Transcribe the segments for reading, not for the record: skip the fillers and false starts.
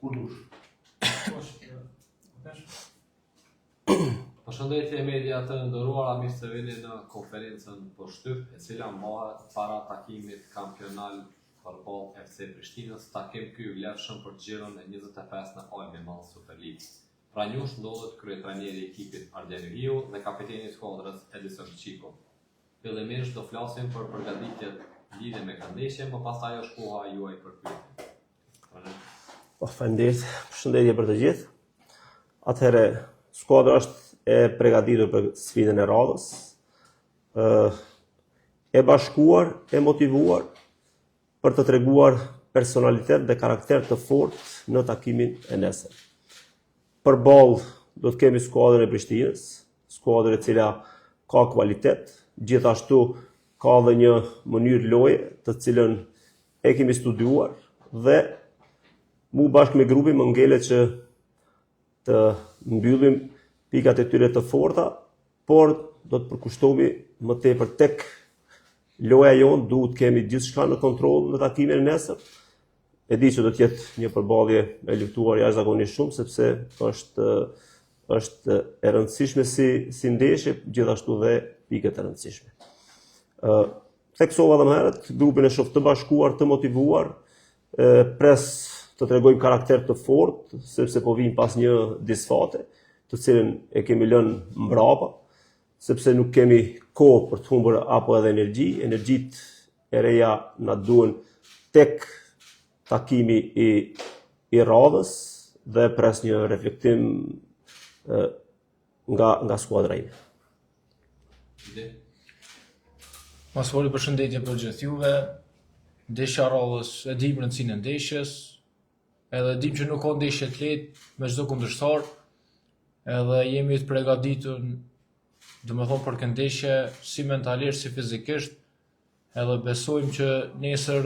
Ku dush? Përshëndetje media të nderuara, mirë se vini në konferencën për shtyp, e cila mbahet para takimit kampional përballë FC Prishtinës, takim ky i vlefshëm për të gjerën e 25 në AML Super League. Pra njush ndodhet kryetrajneri i ekipit Arden Yliu dhe kapiteni i skuadrës Edison Çiko. Fillimisht do flasim për përgatitjet lidhje me këtë ndeshje, më pastaj është koha juaj për pyetje. Faleminderit, përshëndetje për të gjithë. Atëherë, skuadra është e përgatitur për sfidën e radhës, e bashkuar, e motivuar për të treguar personalitet dhe karakter të fortë në takimin e nesër. Përballë do të kemi skuadrën e Prishtinës, skuadrë e cila ka kvalitet, gjithashtu ka edhe një mënyrë loje të cilën e kemi studiuar dhe mu bashkë me grupin më ngele që të mbyllim pikat e tyre të forta, por do të përkushtohemi më tepër tek loja jonë, duhet kemi gjithçka në kontroll në takimin e nesër. E di që do të jetë një përballje e luftuar jashtëzakonisht shumë, sepse është e rëndësishme si ndeshje, gjithashtu dhe pikët e rëndësishme. Theksova edhe më herët, grupin e shoh të bashkuar, të motivuar, pres të tregojmë karakter të fortë, sepse po vijmë pas një disfate, të cilën e kemi lënë mbrapa, sepse nuk kemi kohë për të humbur apo edhe energjitë e reja na duhen tek takimi i radhës dhe pres një reflektim nga skuadra ime. Mas voli përshëndetje për gjithë juve, ndeshja radhës e dim rëndësinë e ndeshjes, edhe dim që nuk ka ndeshje të lehtë me çdo kundërshtar, edhe jemi të përgatitur, domethënë për këtë ndeshje si mentalisht si fizikisht, edhe besojmë që nesër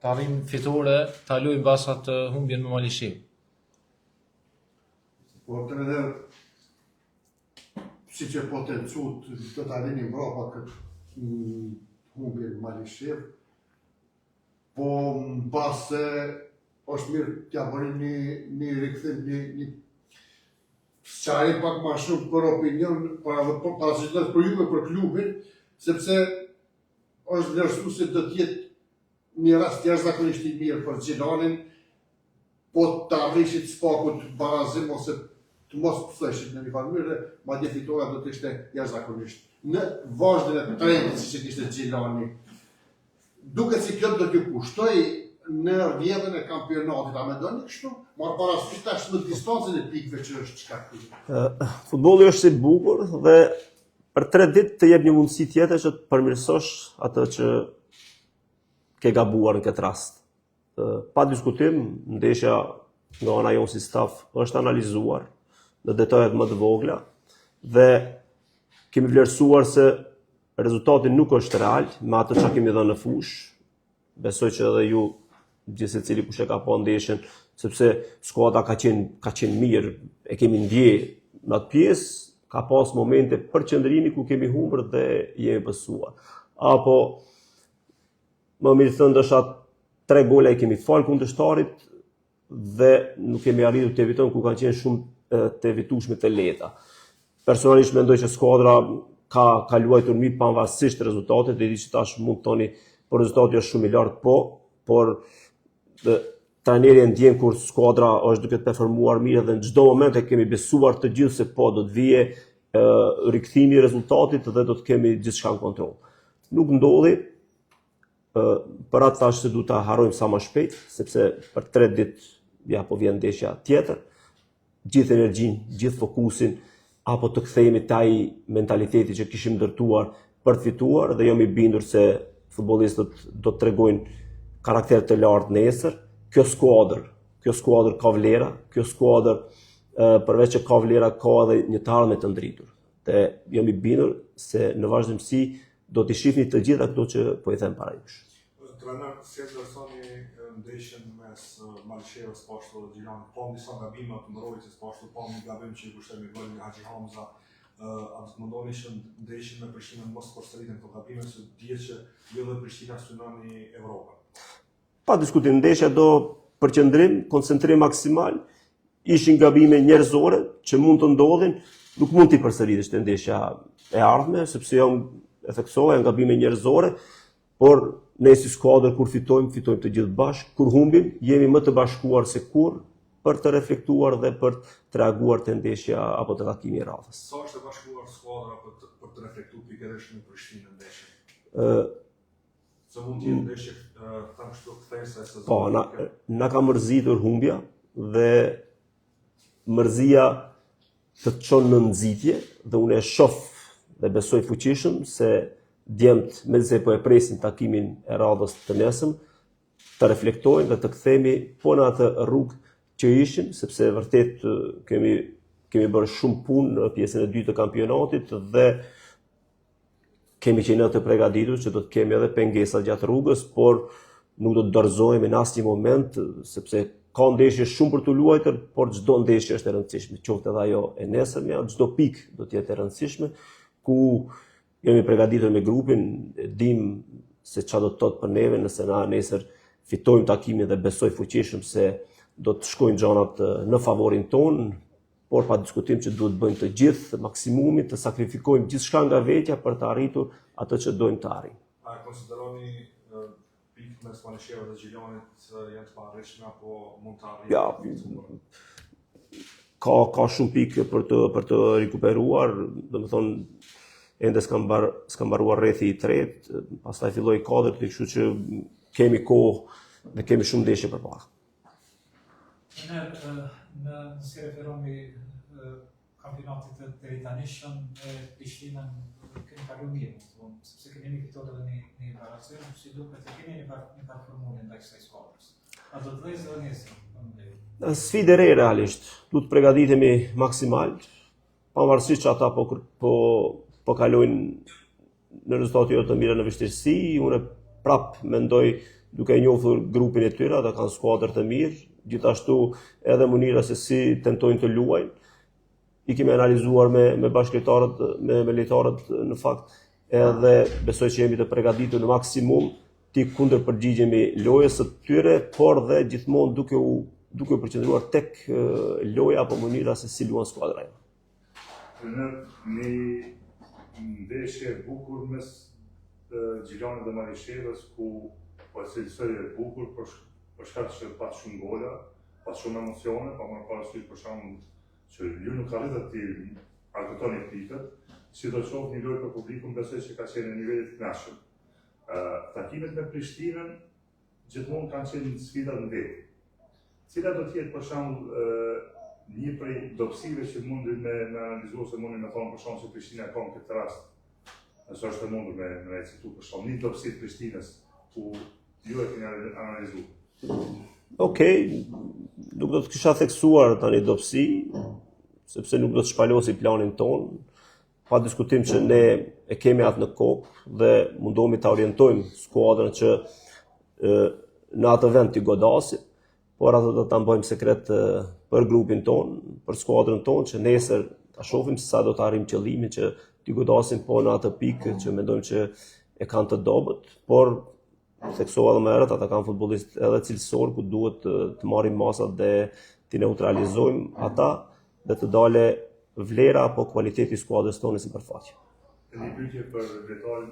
të arrijmë fitore, ta luajmë mbas atë humbjen me Malishev. Po trener, siç e potencuat do ta lini mbrapa këtë humbje me Malishev, po mbas është mirë t'ja bëni një rikthim, një sqarim pak më shumë për opinion, paraqitës për juve, për klubin, sepse është vlerësuar se do të jetë një rast jashtëzakonisht i mirë për Xhilanin, po të arrishit spakut barazim ose të mos fleshit në një farë mënyrë, madje fitora do të ishte jashtëzakonisht. Në vazhdimën e trendit siç e kishte Xhilani, duket si kjo do t'ju kushtoj në rrjedhën e kampionatit, a mendoni kështu? Marr parasysh tash në distancën e pikëve që është shkaktuar. Futbolli është i bukur dhe për 3 ditë të jep një mundësi tjetër që të përmirësosh atë që ke gabuar në këtë rast. Pa diskutim, ndeshja nga ana jonë si staf është analizuar në detajet më të vogla dhe kemi vlerësuar se rezultati nuk është real me atë që kemi dhënë në fushë. Besoj që edhe ju gjithë secili kush e ka pa ndeshjen, sepse skuadra ka qenë mirë, e kemi ndje në atë pjesë, ka pas momente përqendrimi ku kemi humbur dhe jemi pësuar. Apo më mirë thënë ndoshta 3 gola i kemi fal kundërshtarit dhe nuk kemi arritur të evitojmë ku kanë qenë shumë të evitueshme të lehta. Personalisht mendoj që skuadra ka luajtur mirë pavarësisht rezultatit, dhe di që tash mund të thoni por rezultati është shumë i lartë, por trajneri e ndjen kur skuadra është duke të performuar mirë dhe në çdo moment e kemi besuar të gjithë se po do të vije rikthimi i rezultatit dhe do të kemi gjithçka në kontroll. Nuk ndodhi, për atë tash se duhet ta harrojmë sa më shpejt, sepse për 3 ditë po vjen ndeshja tjetër, gjithë energjinë, gjithë fokusin, apo të kthehemi te ai mentaliteti që kishim ndërtuar për të fituar, dhe jam i bindur se futbollistët do të tregojnë karakter të lartë nesër. Kjo skuadër ka vlera, kjo skuadër përveç që ka vlera, ka edhe një të ardhme të ndritur. Dhe jam i bindur se në vazhdimsi do t'i shihni të gjitha këto që po i them para jush. Trener, si e vlerësoni ndeshjen mes Malishevës poshtë dhe Xhilanit? Po disa gabime të Mbrojtës poshtë, po një gabim që i kushtoi gol nga Haxhi Hamza. A të mendoni që ndeshjen me Prishtinën mos përsëritën këto gabime, se dihet që jo dhe Prishtina synon në Evropë? Pa diskutim, ndeshja do përqendrim, koncentrim maksimal, ishin gabime njerëzore që mund të ndodhin, nuk mund t'i përsëritësh të ndeshja e ardhme, sepse e theksova, janë gabime njerëzore, por ne si skuadër kur fitojmë të gjithë bashkë, kur humbim, jemi më të bashkuar se kur për të reflektuar dhe për të reaguar të ndeshja apo të takimi i radhës. Sa është e bashkuar skuadra për të reflektuar pikërisht në Prishtinë ndeshjen? Se mund të jetë ndeshje tam kështu kthesa e sezonit. Po, na ka mërzitur humbja dhe mërzia të çon në nxitje dhe unë e shoh dhe besoj fuqishëm se djemt me se po e presin takimin e radhës të nesëm, të reflektojnë dhe të kthehemi po në atë rrugë që ishim, sepse vërtet kemi bërë shumë punë në pjesën e dytë të kampionatit dhe kemi qenë të përgatitur që do të kemi edhe pengesa gjatë rrugës, por nuk do të dorëzohemi në asnjë moment, sepse ka ndeshje shumë për të luajtur, por çdo ndeshje është e rëndësishme, qoftë edhe ajo e nesërmja, çdo pikë do të jetë e rëndësishme, ku jemi përgatitur me grupin, dim se çfarë do të thotë për neve nëse na nesër fitojmë takimin dhe besoj fuqishëm se do të shkojnë gjanat në favorin ton, por pa diskutim që duhet bëjmë të gjithë maksimumin, të sakrifikojmë gjithçka nga vetja për të arritur atë që dojmë të arrijmë. A konsideroni pikë mes Malishevës dhe Gjilanit janë të paarritshme apo mund të arrijnë? Ja, ka shumë pikë për të rikuperuar, domethënë ende s'kam mbaruar rrethi i tretë, pastaj filloi katërti, kështu që kemi kohë dhe kemi shumë ndeshje përpara. Nëse referohemi kampionatit të drejtanishëm e Prishtinën kemi kaluar mirë, sepse kemi fituar edhe një baracion, si duket e kemi një formulë ndaj kësaj skuadrës. A do të vëzë edhe nesër? Sfidë e re realisht, duhet të përgatitemi maksimal, pavarësisht që ata po kalojnë në rezultate jo të mira në vështirësi, unë prap mendoj duke njohur grupin e tyre, ata kanë skuadër të mirë, gjithashtu edhe mënyra se si tentojnë të luajnë. I kemi analizuar me bashkëtarët, me lojtarët në fakt, edhe besoj që jemi të përgatitur në maksimum ti kundërpërgjigjemi lojës së tyre, por dhe gjithmonë duke u përqendruar tek loja apo mënyra se si luan skuadra. Në një ndeshje e bukur mes Gjilanit dhe Malishevës, ku po cilësoj e bukur për shkak që pas shumë gola, pas shumë emocione, pa më parasysh për shembull që ju nuk arritët të arkëtoni pikët, si do qoftë një lojë për publikun, besoj që ka qenë në nivelit të kënaqshëm. Takimet me Prishtinën gjithmonë kanë qenë sfida në vetë. Cila do të jetë për shembull një prej dobësive që mundi me analizuar se mundi me thonë për shembull se Prishtina ka në këtë rast, nëse është e mundur me citu për shembull një dobësi të Prishtinës ku ju e keni analizuar. Okej, nuk do të kisha theksuar tani dobësi, sepse nuk do të shpalosi planin ton. Pa diskutim që ne e kemi atë në kokë dhe mundohemi ta orientojmë skuadrën që në atë vend t'i godasim, por atë do ta bëjmë sekret për grupin ton, për skuadrën ton, që nesër ta shohim se sa do të arrijmë qëllimin që t'i godasim po në atë pikë që mendojmë që e kanë të dobët, por theksova edhe më herët, ata kanë futbollistë edhe cilësor ku duhet të marrim masat dhe t'i neutralizojmë ata dhe të dale vlera apo kualiteti i skuadrës tonë sipërfaqe. Një pyetje për vletarin,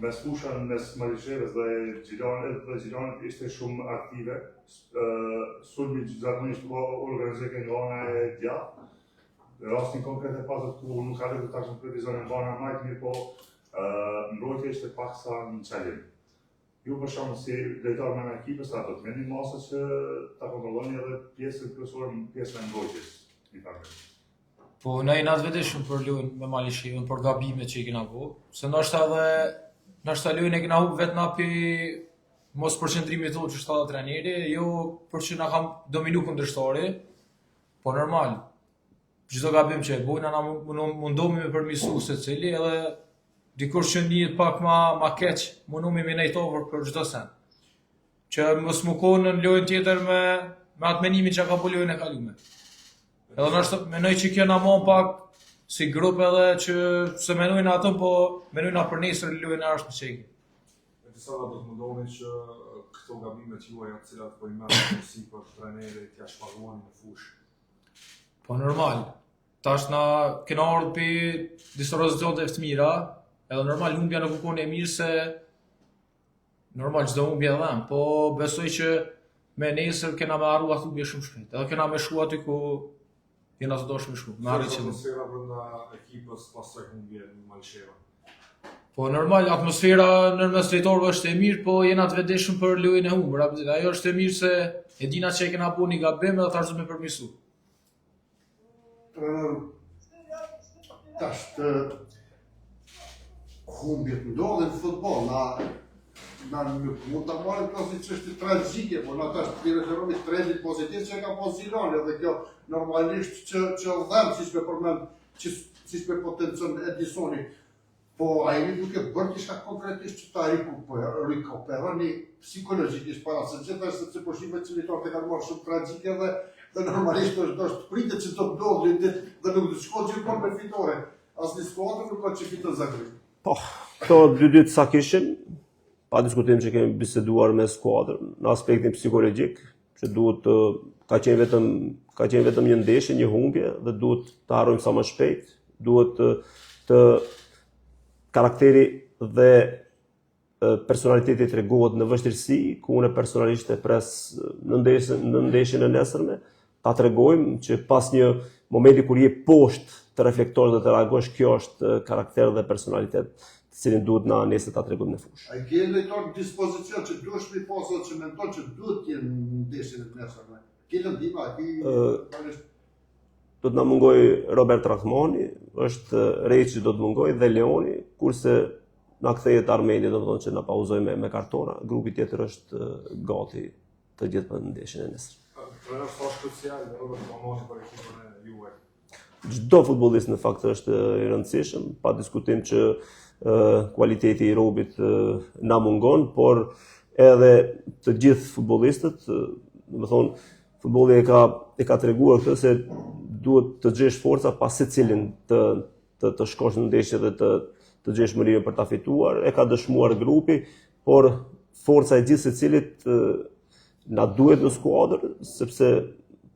mes fushën mes Malishevës dhe Gjilanit ishte shumë aktive, sulmi zakonisht po organizoi nga ana e djathtë. Rastin konkret e pasur ku nuk ka vetë ta konkretizojnë nga ana më mirë, po mbrojtja ishte paksa në çelim. Ju për shembull si lojtar në ekipës do të mendni masa që ta kontrolloni edhe pjesën kryesore, pjesën e mbrojtjes. Po na jena vetë shumë për lojën me Malishevën, për gabimet që i kena bërë, se ndoshta lojën e kena humbur vetëm api mos përqendrimit tonë që shtatë trajneri, jo për që na kam dominu kundërshtari, po normal. Çdo gabim që e bëjnë na mundohemi me përmirësu secili edhe dikush që njihet pak ma keq, mundohemi me nejt over për çdo sen. Që mos më konë në lojën tjetër me atë menimin që ka po lojën e kaluar. Edhe nështë menoj që kjo na mon pak si grup edhe që se menojnë atëm, po menojnë për nesër lojën e ardhshme që disa do të mundoni që këto gabimet juaja të cilat po i merrni si për trajnerit t'ia shpaguani në fushë. Po normal. Tash na kena ardhur për disa rezultate të mira, edhe normal humbja nuk u kon e mirë se normal çdo humbje e dhem, po besoj që me nesër kena me arru atë humbje shumë shpejt. Edhe kena me shku aty ku jena të dashur me shku. Me arrit që atmosfera brenda ekipës pas kësaj humbje në Malsheva. po normal atmosfera nërmes drejtorëve është e mirë, po jena të vetëdijshëm për lojën e humbur. Ajo është e mirë se e dina që e kena bu një gabim edhe tash do me përmirësu. Tash të humbjet ndodhin në futboll, na nuk mund ta marrim kjo si çështje tragjike, por na tash të referohemi trendit pozitiv që ka pas Zilani, dhe kjo normalisht që dhem siç me përmend, siç me potencion Edisoni. Po ai duke bërë diçka konkretisht që ta rikuperoni psikologjikisht para se gjithashtu se pushimet civilitarë kanë marrë shumë tragjike dhe normalisht është pritet që të ndodhin dhe nuk do të shkojë gjithmonë me fitore. Asnjë skuadër nuk ka që fiton zakonisht. Po, këto 2 ditë sa kishim, pa diskutim që kemi biseduar me skuadrën në aspektin psikologjik, që duhet të ka qenë vetëm një ndeshje, një humbje dhe duhet të harrojmë sa më shpejt, duhet të karakteri dhe personaliteti tregohet në vështirësi, ku unë personalisht e pres në ndeshjen e nesërme, ta tregojmë që pas një momenti kur je poshtë të reflektosh dhe të reagosh, kjo është karakter dhe personalitet të cilin duhet na nesër ta tregojmë në fushë. Ai ke lojtar në dispozicion që duhesh mi pasur që mendon që duhet të jenë në ndeshjen e nesërme. Ke lëndima, do të na mungoj Robert Rahmani, është Reçi do të mungoj dhe Leoni, kurse na kthehet Armeni, do të thonë që na pauzoj me kartona. Grupi tjetër është gati të gjithë për ndeshjen e nesër. Trajner është krucial Robert Rahmani për ekipën e juaj. Çdo futbollist në fakt është i rëndësishëm, pa diskutim që kualiteti i Robit na mungon, por edhe të gjithë futbollistët, do të thonë, futbolli e ka treguar këtë se duhet të gjesh forca pas secilin të shkosh në ndeshje dhe të gjesh mënyrën për ta fituar. E ka dëshmuar grupi, por forca e gjithë secilit na duhet në skuadër, sepse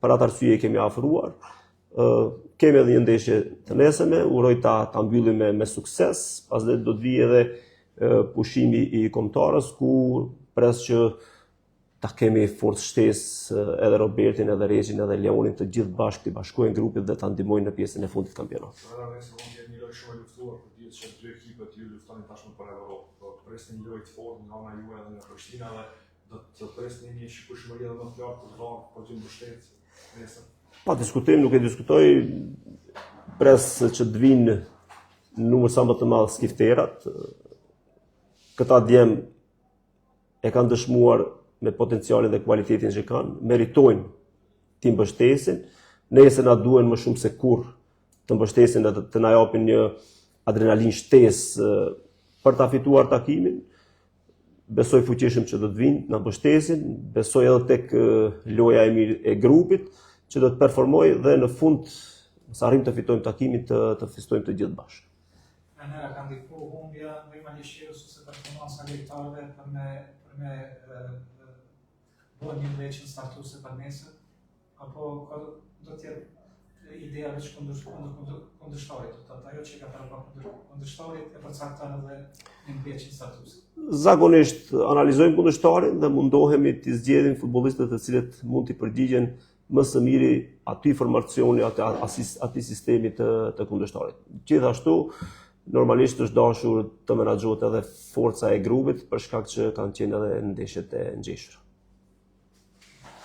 për atë arsye kemi afruar. Kemi edhe një ndeshje të nesërme, uroj ta mbyllim me sukses, pastaj do të vijë edhe pushimi i kombëtarës, ku pres që ta kemi forcë shtesë edhe Robertin, edhe Reçin, edhe Leonin, të gjithë bashkë të bashkojnë grupit dhe ta ndihmojnë në pjesën e fundit të kampionatit. Nëse mund të jetë një lojë shumë e luftuar, për dihet që 2 ekipet ju luftoni tashmë për Evropë. Do të presni një lojë të fortë nga ana juaj edhe nga Prishtina dhe do të presni një shikueshmëri edhe më të lartë për vrap për të mbështetur nesër. Pa diskutim, nuk e diskutoj, pres që të vinë në numër sa më të madh skifterat. Këta djem e kanë dëshmuar me potencialin dhe kualitetin që kanë, meritojnë të mbështesin, nesër na duhen më shumë se kurrë të mbështesin dhe të na japin një adrenalin shtesë për ta fituar takimin. Besoj fuqishëm që do të vinë, na mbështesin, besoj edhe tek loja e mirë e grupit, që do të performoj dhe në fund, sa arrim të fitojmë takimin, të festojmë të gjithë bashkë. Trajnera ka ndikuar humbja ndaj Malishevës ose performanca e lojtarëve për me bërë një ndeshje startuese për nesër, apo do të jetë ideja veç kundërshtarit, do të thotë ajo që ka përpara kundërshtarit e përcakton edhe një ndeshje startuese. Zakonisht analizojmë kundërshtarin dhe mundohemi të zgjedhim futbollistët të cilët mund të përgjigjen më së miri aty formacioni, aty sistemi të kundërshtarit. Gjithashtu, normalisht është dashur të menaxhohet edhe forca e grupit për shkak që kanë qenë edhe ndeshjet e ngjeshura.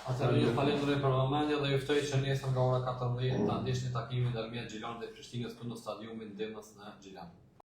Atëherë ju falenderoj për vëmendje dhe ju ftoj që nesër nga ora 14 ta ndiqni takimin ndërmjet Gjilanit dhe Prishtinës në stadiumin Demës në Gjilan.